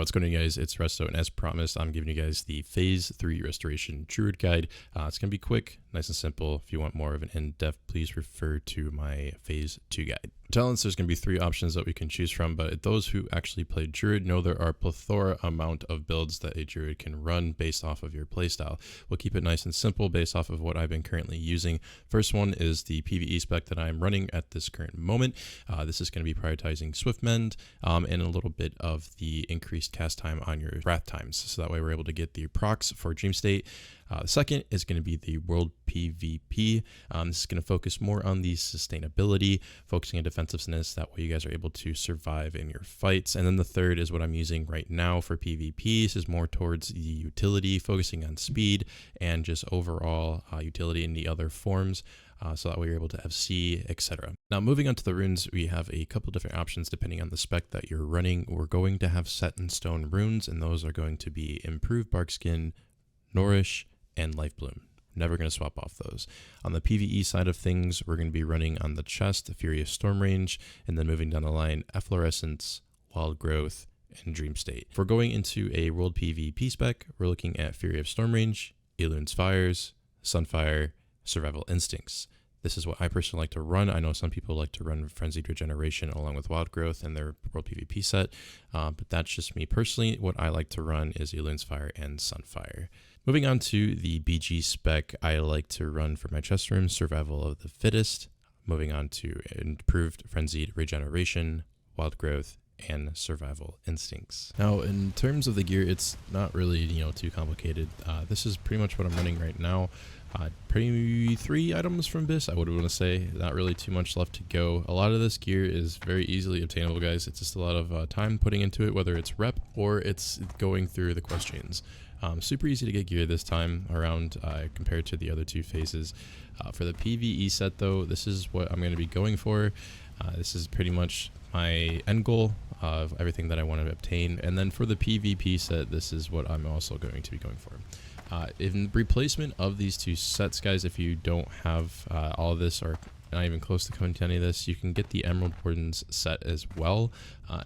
What's going on, guys? It's Resto, and as promised, I'm giving you guys the Phase 3 Restoration Druid Guide. It's going to be quick, nice and simple. If you want more of an in-depth, please refer to my Phase 2 guide. Talents, there's going to be 3 options that we can choose from, but those who actually play Druid know there are a plethora amount of builds that a Druid can run based off of your playstyle. We'll keep it nice and simple based off of what I've been currently using. First one is the PvE spec that I'm running at this current moment. This is going to be prioritizing Swift Mend and a little bit of the increased cast time on your wrath times, so that way we're able to get the procs for Dream State. The second is going to be the World PvP. This is going to focus more on the sustainability, focusing on defensiveness. That way you guys are able to survive in your fights. And then the third is what I'm using right now for PvP. This is more towards the utility, focusing on speed and just overall utility in the other forms. So that way you're able to FC, etc. Now, moving on to the runes, we have a couple different options depending on the spec that you're running. We're going to have set in stone runes, and those are going to be Improved Bark Skin, Nourish, and Life Bloom. Never going to swap off those. On the PvE side of things, we're going to be running on the chest, the Fury of Storm range, and then moving down the line, Efflorescence, Wild Growth, and Dream State. If we're going into a World PvP spec, we're looking at Fury of Storm range, Elune's Fires, Sunfire, Survival Instincts. This is what I personally like to run. I know some people like to run Frenzied Regeneration along with Wild Growth in their World PvP set, but that's just me personally. What I like to run is Elune's Fire and Sunfire. Moving on to the BG spec, I like to run for my chest room, Survival of the Fittest. Moving on to Improved Frenzied Regeneration, Wild Growth, and Survival Instincts. Now, in terms of the gear, it's not really, too complicated. This is pretty much what I'm running right now. Pretty 3 items from this, I would want to say. Not really too much left to go. A lot of this gear is very easily obtainable, guys. It's just a lot of time putting into it, whether it's rep or it's going through the questions. Super easy to get gear this time around compared to the other 2 phases. For the PvE set, though, this is what I'm going to be going for. This is pretty much my end goal of everything that I want to obtain. And then for the PvP set, this is what I'm also going to be going for. In replacement of these 2 sets, guys, if you don't have all of this or not even close to coming to any of this, you can get the Emerald Wardens set as well.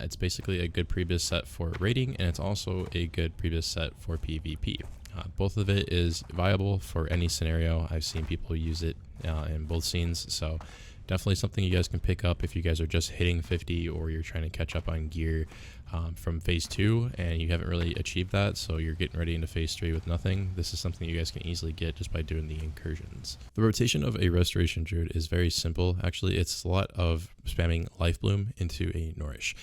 It's basically a good previous set for raiding, and it's also a good previous set for PvP. Both of it is viable for any scenario. I've seen people use it in both scenes, so definitely something you guys can pick up if you guys are just hitting 50 or you're trying to catch up on gear from phase 2 and you haven't really achieved that, so you're getting ready into phase 3 with nothing. This is something you guys can easily get just by doing the incursions. The rotation of a Restoration Druid is very simple. Actually, it's a lot of spamming Life Bloom into a Nourish.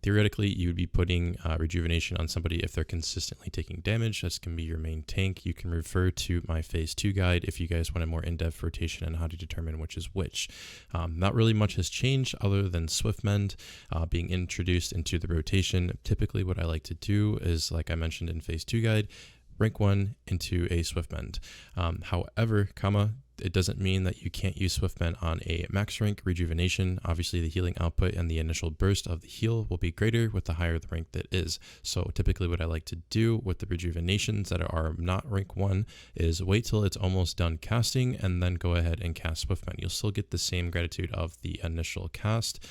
Theoretically, you would be putting Rejuvenation on somebody if they're consistently taking damage. This can be your main tank. You can refer to my phase 2 guide if you guys want a more in-depth rotation on how to determine which is which. Not really much has changed other than Swift Mend being introduced into the rotation. Typically what I like to do is, like I mentioned in phase 2 guide, rank 1 into a Swift Mend. However, it doesn't mean that you can't use Swift Mend on a max rank Rejuvenation. Obviously, the healing output and the initial burst of the heal will be greater with the higher the rank that is. So typically what I like to do with the Rejuvenations that are not rank 1 is wait till it's almost done casting and then go ahead and cast Swift Mend. You'll still get the same gratitude of the initial cast,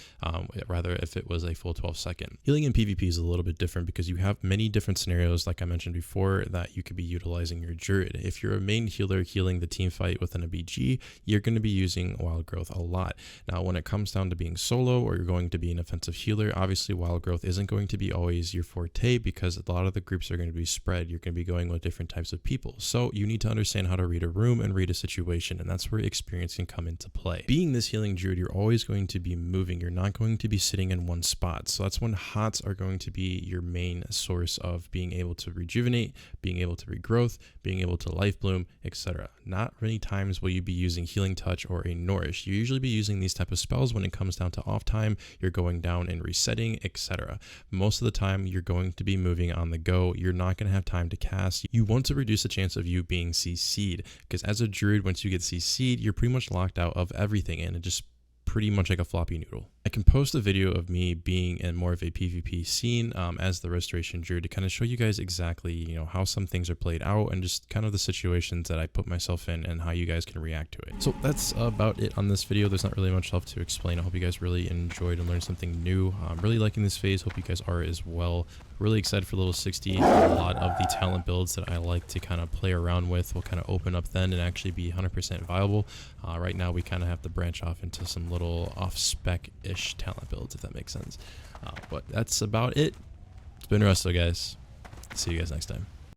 rather if it was a full 12 second. Healing in PvP is a little bit different because you have many different scenarios, like I mentioned before, that you could be utilizing your Druid. If you're a main healer healing the team fight within a BG, you're going to be using Wild Growth a lot. Now, when it comes down to being solo or you're going to be an offensive healer, obviously Wild Growth isn't going to be always your forte because a lot of the groups are going to be spread. You're going to be going with different types of people. So you need to understand how to read a room and read a situation, and that's where experience can come into play. Being this healing Druid, you're always going to be moving. You're not going to be sitting in one spot. So that's when HOTS are going to be your main source of being able to rejuvenate, being able to regrowth, being able to Life Bloom, etc. Not many times will you be using Healing Touch or a Nourish. You usually be using these type of spells when it comes down to off time, you're going down and resetting, etc. Most of the time you're going to be moving on the go. You're not going to have time to cast. You want to reduce the chance of you being CC'd, because as a Druid, once you get CC'd, you're pretty much locked out of everything and it just pretty much like a floppy noodle. I can post a video of me being in more of a PvP scene as the Restoration Druid to kind of show you guys exactly, you know, how some things are played out and just kind of the situations that I put myself in and how you guys can react to it. So that's about it on this video. There's not really much left to explain. I hope you guys really enjoyed and learned something new. I'm really liking this phase. Hope you guys are as well. Really excited for level 60. A lot of the talent builds that I like to kind of play around with will kind of open up then and actually be 100% viable. Right now we kind of have to branch off into some little off-spec-ish talent builds, if that makes sense. But that's about it. It's been Resto, guys. See you guys next time.